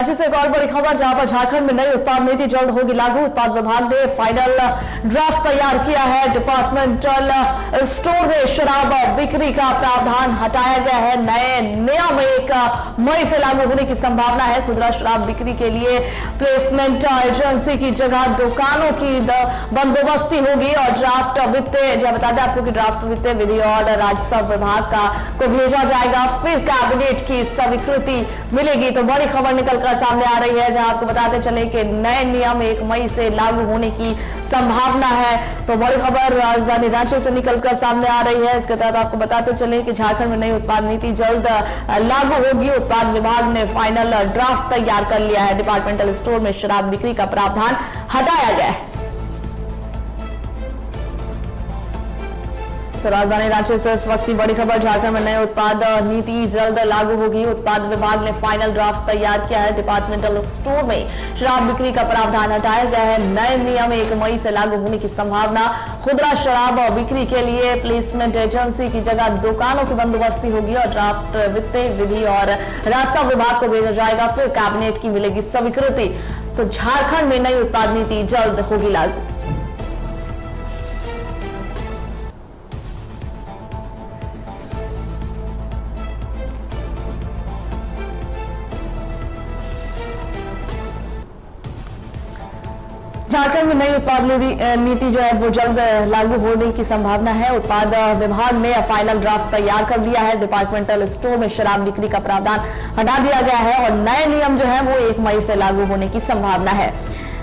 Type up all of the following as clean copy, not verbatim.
रांची से एक और बड़ी खबर, जहां पर झारखंड में नई उत्पाद नीति जल्द होगी लागू। उत्पाद विभाग ने फाइनल ड्राफ्ट तैयार किया है। डिपार्टमेंटल स्टोर में शराब बिक्री का प्रावधान हटाया गया है। नए नियम 1 मई से लागू होने की संभावना है। खुदरा शराब बिक्री के लिए प्लेसमेंट एजेंसी की जगह दुकानों की बंदोबस्ती होगी और ड्राफ्ट वित्तीय, जो बता दें आपको कि ड्राफ्ट वित्तीय विधि और राजस्व विभाग को भेजा जाएगा, फिर कैबिनेट की स्वीकृति मिलेगी। तो बड़ी खबर निकलकर सामने आ रही है, जहां आपको बताते चले कि नए नियम 1 मई से लागू होने की संभावना है। तो बड़ी खबर राजधानी रांची से निकलकर सामने आ रही है। इसके तहत आपको बताते चले कि झारखंड में नई उत्पाद नीति जल्द लागू होगी। उत्पाद विभाग ने फाइनल ड्राफ्ट तैयार कर लिया है। डिपार्टमेंटल स्टोर में शराब बिक्री का प्रावधान हटाया गया है। तो राजधानी रांची से इस वक्त की बड़ी खबर, झारखंड में नए उत्पाद नीति जल्द लागू होगी। उत्पाद विभाग ने फाइनल ड्राफ्ट तैयार किया है। डिपार्टमेंटल स्टोर में शराब बिक्री का प्रावधान हटाया गया है। नए नियम 1 मई से लागू होने की संभावना। खुदरा शराब बिक्री के लिए प्लेसमेंट एजेंसी की जगह दुकानों की बंदोबस्ती होगी और ड्राफ्ट वित्तीय विधि और राजस्व विभाग को भेजा जाएगा, फिर कैबिनेट की मिलेगी स्वीकृति। तो झारखंड में नई उत्पाद नीति जल्द होगी लागू। झारखंड में नई उत्पाद नीति जो है वो जल्द लागू होने की संभावना है। उत्पाद विभाग ने फाइनल ड्राफ्ट तैयार कर दिया है। डिपार्टमेंटल स्टोर में शराब बिक्री का प्रावधान हटा दिया गया है और नए नियम जो है वो 1 मई से लागू होने की संभावना है।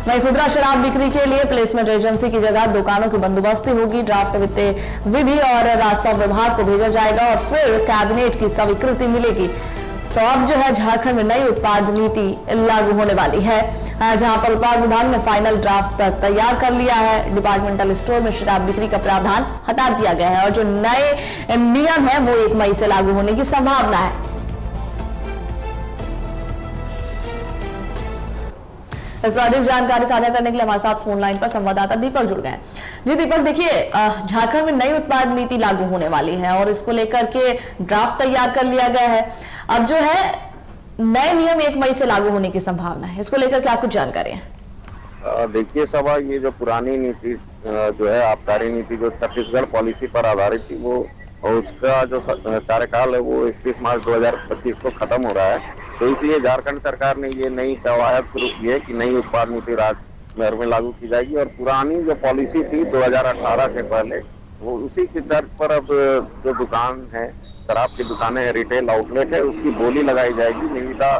वहीं खुदरा शराब बिक्री के लिए प्लेसमेंट एजेंसी की जगह दुकानों की बंदोबस्ती होगी। ड्राफ्ट वित्तीय विधि और राजस्व विभाग को भेजा जाएगा और फिर कैबिनेट की स्वीकृति मिलेगी। तो अब जो है झारखंड में नई उत्पाद नीति लागू होने वाली है, जहां पर उत्पाद विभाग ने फाइनल ड्राफ्ट तैयार कर लिया है। डिपार्टमेंटल स्टोर में शराब बिक्री का प्रावधान हटा दिया गया है और जो नए नियम है वो 1 मई से लागू होने की संभावना है। इस पर अधिक जानकारी साझा करने के लिए हमारे साथ फोन लाइन पर संवाददाता दीपक जुड़ गए। जी दीपक, देखिए झारखंड में नई उत्पाद नीति लागू होने वाली है और इसको लेकर के ड्राफ्ट तैयार कर लिया गया है। अब जो है नए नियम 1 मई से लागू होने की संभावना है, इसको लेकर क्या कुछ जानकारी है? देखिए सभा, ये जो पुरानी नीति जो है आबकारी नीति जो छत्तीसगढ़ पॉलिसी पर आधारित थी, वो उसका जो कार्यकाल है वो 31 मार्च 2025 को खत्म हो रहा है। तो इसलिए झारखंड सरकार ने ये नई कवायद शुरू की है कि नई उत्पाद नीति राज्य में लागू की जाएगी और पुरानी जो पॉलिसी थी 2018 से पहले, वो उसी की तर्ज पर अब जो दुकान है, शराब की दुकानें है, रिटेल आउटलेट है, उसकी बोली लगाई जाएगी। निविदा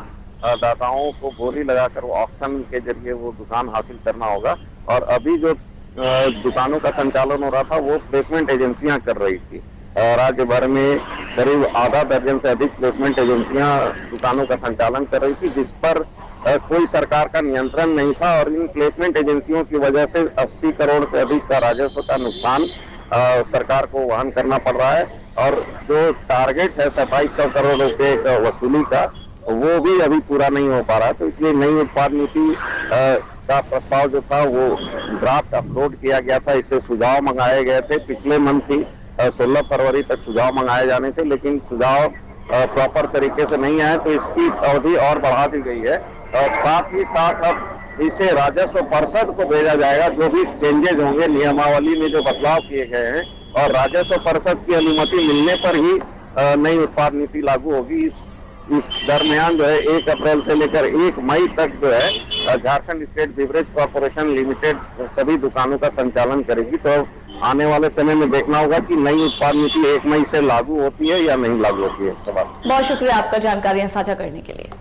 दाताओं को बोली लगाकर वो ऑक्शन के जरिए वो दुकान हासिल करना होगा। और अभी जो दुकानों का संचालन हो रहा था वो प्लेसमेंट एजेंसियां कर रही थी। राज्य भर में करीब आधा दर्जन से अधिक प्लेसमेंट एजेंसियां दुकानों का संचालन कर रही थी, जिस पर कोई सरकार का नियंत्रण नहीं था और इन प्लेसमेंट एजेंसियों की वजह से 80 करोड़ से अधिक का राजस्व का नुकसान सरकार को वहन करना पड़ रहा है। और जो टारगेट है 2700 करोड़ रुपए का वसूली का, वो भी अभी पूरा नहीं हो पा रहा है। तो इसलिए नई उत्पाद नीति का प्रस्ताव जो था वो ड्राफ्ट अपलोड किया गया था। इससे सुझाव मंगाए गए थे। पिछले मंथ ही 16 फरवरी तक सुझाव मंगाए जाने थे, लेकिन सुझाव प्रॉपर तरीके से नहीं आए, तो इसकी अवधि और बढ़ा दी गई है। और साथ ही साथ अब इसे राजस्व परिषद को भेजा जाएगा। जो भी चेंजेज होंगे, नियमावली में जो बदलाव किए गए हैं, और राजस्व परिषद की अनुमति मिलने पर ही नई उत्पाद नीति लागू होगी। इस दरमियान जो है 1 अप्रैल से लेकर 1 मई तक जो है Jharkhand state beverage corporation limited सभी दुकानों का संचालन करेगी। तो आने वाले समय में देखना होगा कि नई उत्पाद नीति 1 मई से लागू होती है या नहीं लागू होती है। बहुत शुक्रिया आपका जानकारियां साझा करने के लिए।